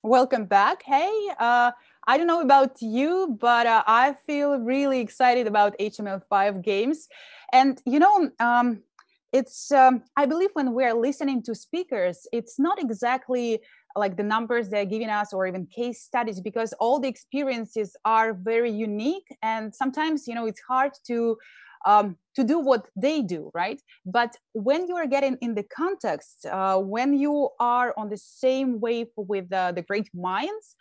Welcome back. Hey, I don't know about you, but I feel really excited about HTML5 games. And, I believe when we're listening to speakers, it's not exactly like the numbers they're giving us or even case studies, because all the experiences are very unique. And sometimes, it's hard to do what they do, right? But when you are getting in the context, when you are on the same wave with the great minds,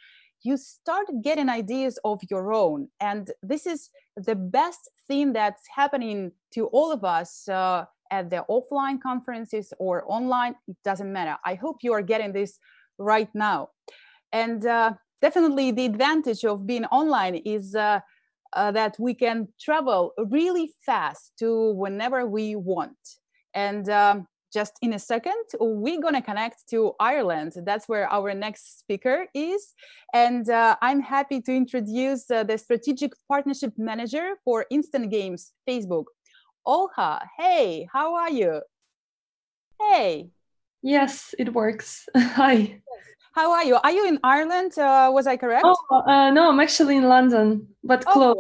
you start getting ideas of your own. And this is the best thing that's happening to all of us at the offline conferences or online. It doesn't matter. I hope you are getting this right now. And definitely the advantage of being online is that we can travel really fast to whenever we want. And just in a second, we're going to connect to Ireland. That's where our next speaker is. And I'm happy to introduce the Strategic Partnership Manager for Instant Games, Facebook, Olha. Hey, how are you? Hey. Yes, it works. Hi. How are you? Are you in Ireland? Was I correct? Oh, no, I'm actually in London, but close.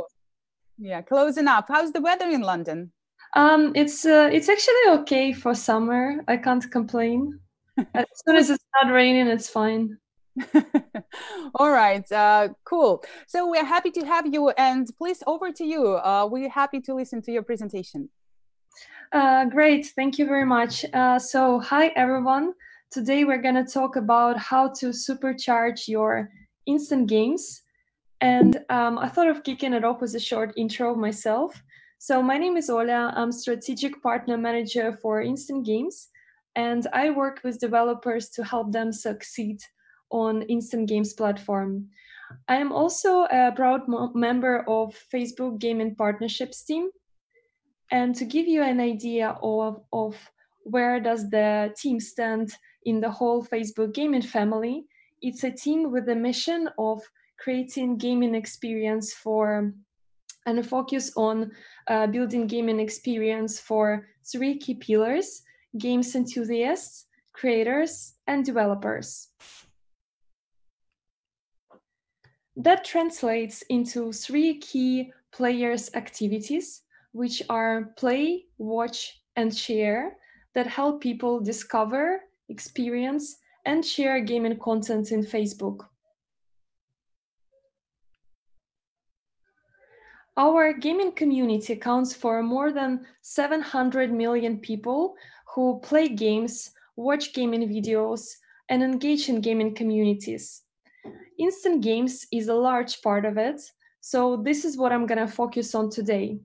Yeah, close enough. How's the weather in London? It's actually okay for summer. I can't complain. As soon as it's not raining, it's fine. All right, cool. So we're happy to have you, and please, over to you. We're happy to listen to your presentation. Great, thank you very much. So, hi everyone. Today we're going to talk about how to supercharge your instant games. And I thought of kicking it off with a short intro of myself. So my name is Olha. I'm Strategic Partner Manager for Instant Games, and I work with developers to help them succeed on Instant Games platform. I am also a proud member of Facebook Gaming Partnerships team. And to give you an idea of where does the team stand in the whole Facebook gaming family, it's a team with a mission of creating gaming experience for and a focus on building gaming experience for three key pillars: games enthusiasts, creators, and developers. That translates into three key players activities, which are play, watch, and share, that help people discover, experience, and share gaming content in Facebook. Our gaming community accounts for more than 700 million people who play games, watch gaming videos, and engage in gaming communities. Instant games is a large part of it, so this is what I'm going to focus on today.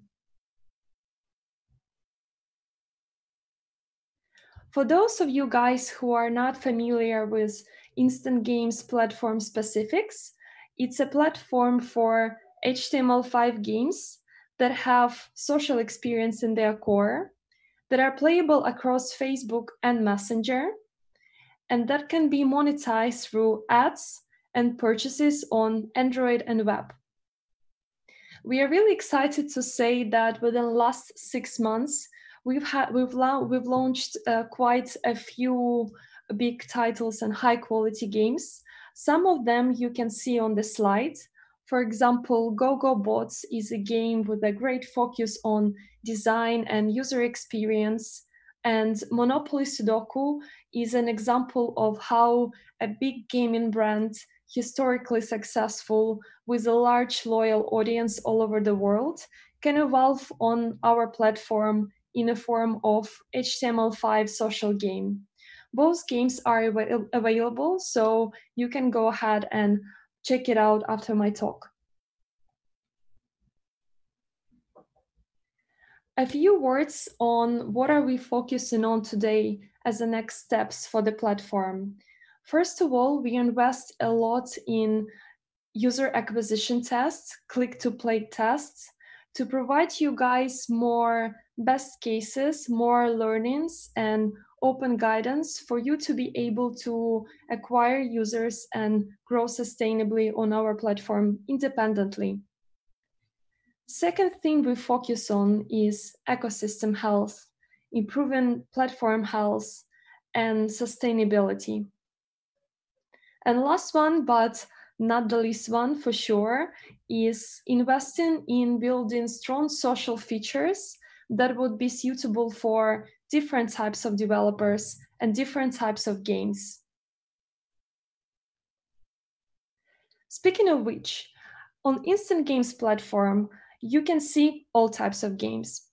For those of you guys who are not familiar with Instant Games platform specifics, it's a platform for HTML5 games that have social experience in their core, that are playable across Facebook and Messenger, and that can be monetized through ads and purchases on Android and web. We are really excited to say that within the last 6 months, we've launched quite a few big titles and high quality games. Some of them you can see on the slide. For example, Go Bots is a game with a great focus on design and user experience. And Monopoly Sudoku is an example of how a big gaming brand, historically successful, with a large loyal audience all over the world, can evolve on our platform in a form of HTML5 social game. Both games are available, so you can go ahead and check it out after my talk. A few words on what are we focusing on today as the next steps for the platform. First of all, we invest a lot in user acquisition tests, click-to-play tests, to provide you guys more best cases, more learnings, and open guidance for you to be able to acquire users and grow sustainably on our platform independently. Second thing we focus on is ecosystem health, improving platform health and sustainability. And last one, but not the least one for sure, is investing in building strong social features that would be suitable for different types of developers and different types of games. Speaking of which, on instant games platform, you can see all types of games,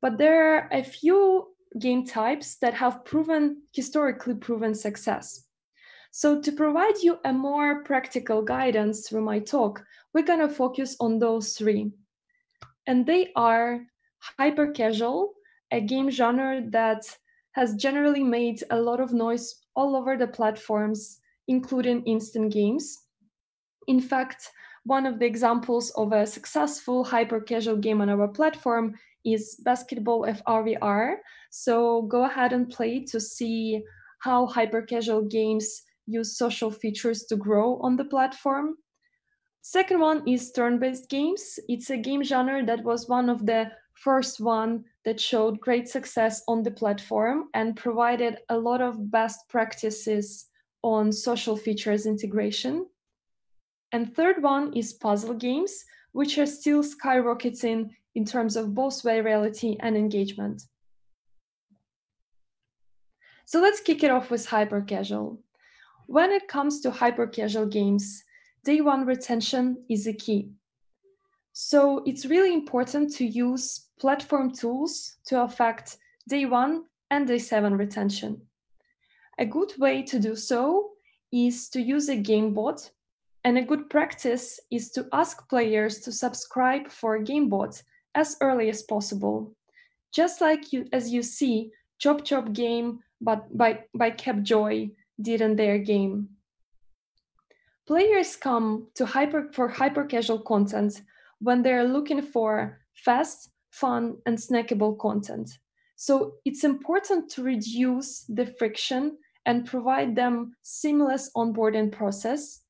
but there are a few game types that have historically proven success. So to provide you a more practical guidance through my talk, we're gonna focus on those three. And they are hyper casual, a game genre that has generally made a lot of noise all over the platforms, including instant games. In fact, one of the examples of a successful hyper casual game on our platform is Basketball FRVR. So go ahead and play to see how hyper casual games use social features to grow on the platform. Second one is turn-based games. It's a game genre that was one of the first one that showed great success on the platform and provided a lot of best practices on social features integration. And third one is puzzle games, which are still skyrocketing in terms of both virality and engagement. So let's kick it off with hyper casual. When it comes to hyper casual games, day one retention is a key. So it's really important to use platform tools to affect day one and day seven retention. A good way to do so is to use a game bot, and a good practice is to ask players to subscribe for a game bot as early as possible. Just like as you see Chop Chop Game but by Capjoy did in their game. Players come to hyper casual content when they're looking for fast, fun, and snackable content. So it's important to reduce the friction and provide them seamless onboarding process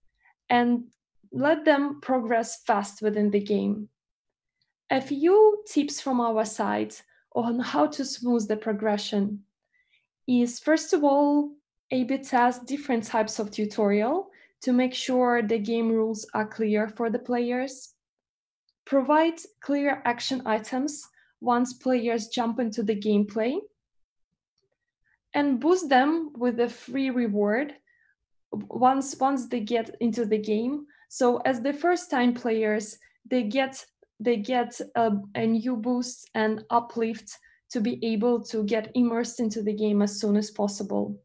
and let them progress fast within the game. A few tips from our side on how to smooth the progression is, first of all, A/B test different types of tutorial to make sure the game rules are clear for the players. Provide clear action items once players jump into the gameplay. And boost them with a free reward once they get into the game. So as the first time players, they get a new boost and uplift to be able to get immersed into the game as soon as possible.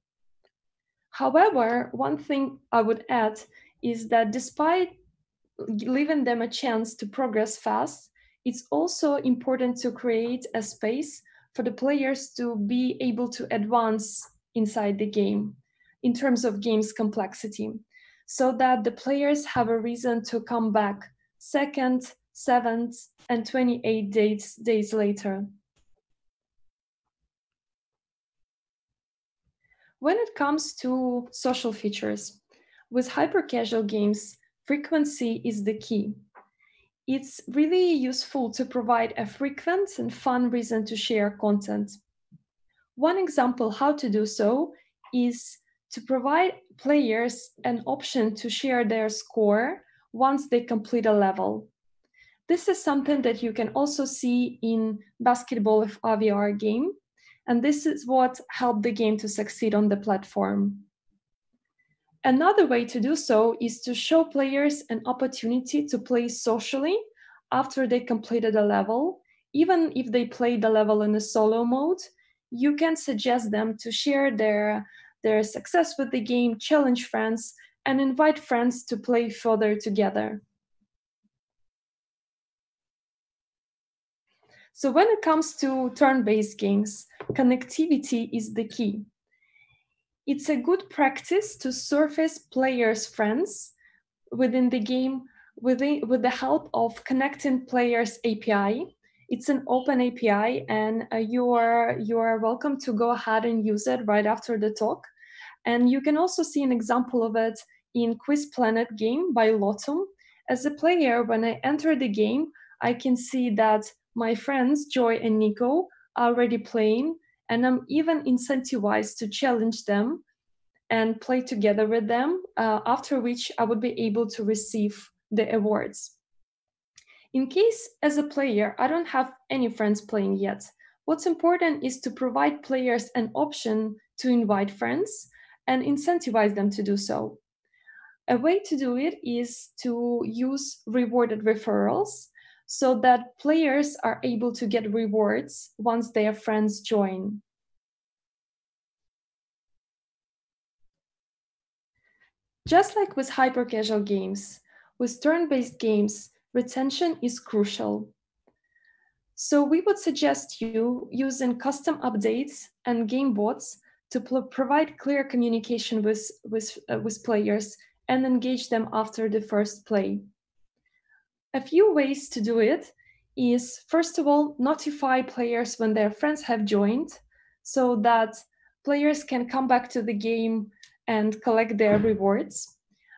However, one thing I would add is that despite giving them a chance to progress fast, it's also important to create a space for the players to be able to advance inside the game in terms of game's complexity, so that the players have a reason to come back second, seventh, and 28 days later. When it comes to social features, with hyper-casual games, frequency is the key. It's really useful to provide a frequent and fun reason to share content. One example how to do so is to provide players an option to share their score once they complete a level. This is something that you can also see in Basketball FRVR game, and this is what helped the game to succeed on the platform. Another way to do so is to show players an opportunity to play socially after they completed a level. Even if they played the level in a solo mode, you can suggest them to share their success with the game, challenge friends, and invite friends to play further together. So when it comes to turn-based games, connectivity is the key. It's a good practice to surface players' friends within the game with the help of connecting players' API. It's an open API, and you are welcome to go ahead and use it right after the talk. And you can also see an example of it in Quiz Planet game by Lotum. As a player, when I enter the game, I can see that my friends Joy and Nico are already playing, and I'm even incentivized to challenge them and play together with them, after which I would be able to receive the awards. In case as a player, I don't have any friends playing yet, what's important is to provide players an option to invite friends and incentivize them to do so. A way to do it is to use rewarded referrals so that players are able to get rewards once their friends join. Just like with hyper-casual games, with turn-based games, retention is crucial. So we would suggest you using custom updates and game bots to provide clear communication with players and engage them after the first play. A few ways to do it is, first of all, notify players when their friends have joined so that players can come back to the game and collect their rewards.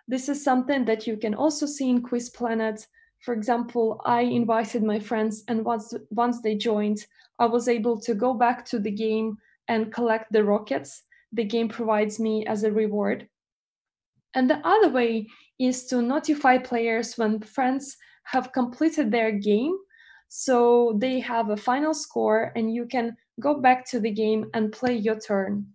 This is something that you can also see in Quiz Planet. For example, I invited my friends, and once they joined, I was able to go back to the game and collect the rockets the game provides me as a reward. And the other way is to notify players when friends have completed their game, so they have a final score and you can go back to the game and play your turn.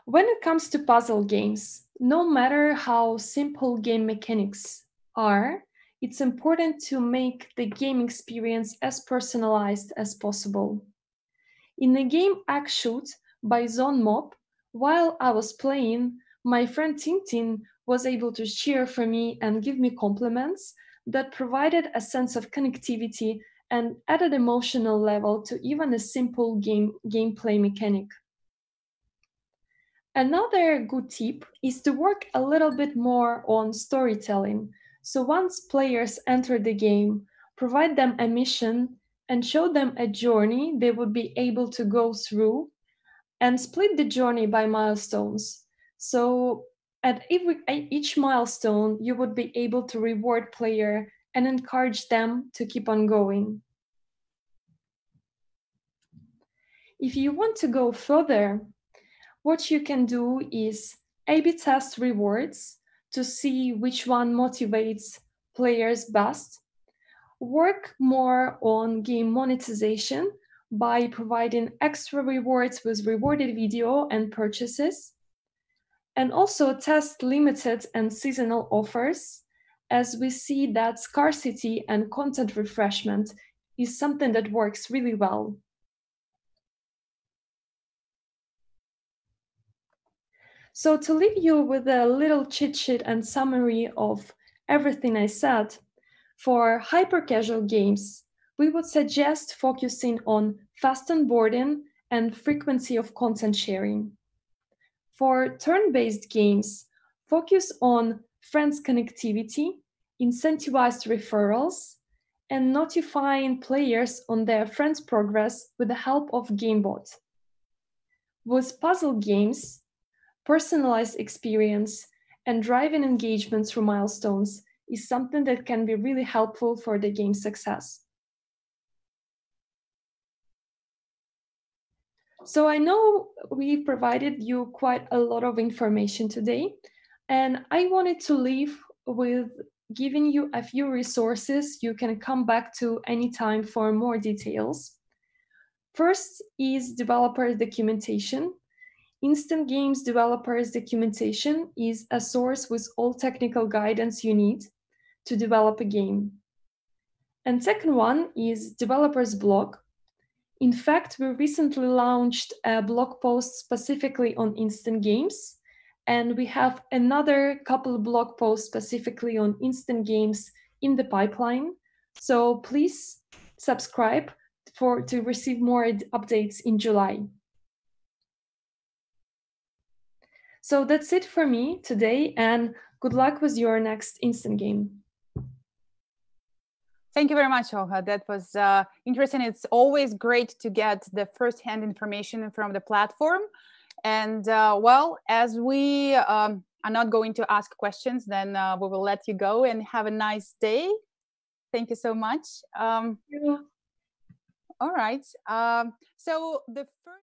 When it comes to puzzle games, no matter how simple game mechanics are, it's important to make the game experience as personalized as possible. In the game Act Shoot by Zone Mob, while I was playing, my friend Tintin was able to cheer for me and give me compliments that provided a sense of connectivity and added emotional level to even a simple gameplay mechanic. Another good tip is to work a little bit more on storytelling. So once players enter the game, provide them a mission and show them a journey they would be able to go through and split the journey by milestones. So at each milestone, you would be able to reward player and encourage them to keep on going. If you want to go further, what you can do is A/B test rewards to see which one motivates players best. Work more on game monetization by providing extra rewards with rewarded video and purchases. And also test limited and seasonal offers, as we see that scarcity and content refreshment is something that works really well. So to leave you with a little cheat sheet and summary of everything I said, for hyper-casual games, we would suggest focusing on fast onboarding and frequency of content sharing. For turn-based games, focus on friends connectivity, incentivized referrals, and notifying players on their friends' progress with the help of GameBot. With puzzle games, personalized experience and driving engagement through milestones is something that can be really helpful for the game's success. So I know we provided you quite a lot of information today, and I wanted to leave with giving you a few resources you can come back to anytime for more details. First is developer documentation. Instant Games Developers Documentation is a source with all technical guidance you need to develop a game. And second one is Developers Blog. In fact, we recently launched a blog post specifically on instant games, and we have another couple blog posts specifically on instant games in the pipeline. So please subscribe to receive more updates in July. So that's it for me today, and good luck with your next instant game. Thank you very much, Olha. That was interesting. It's always great to get the first-hand information from the platform. And well, as we are not going to ask questions, then we will let you go and have a nice day. Thank you so much. All right. So the first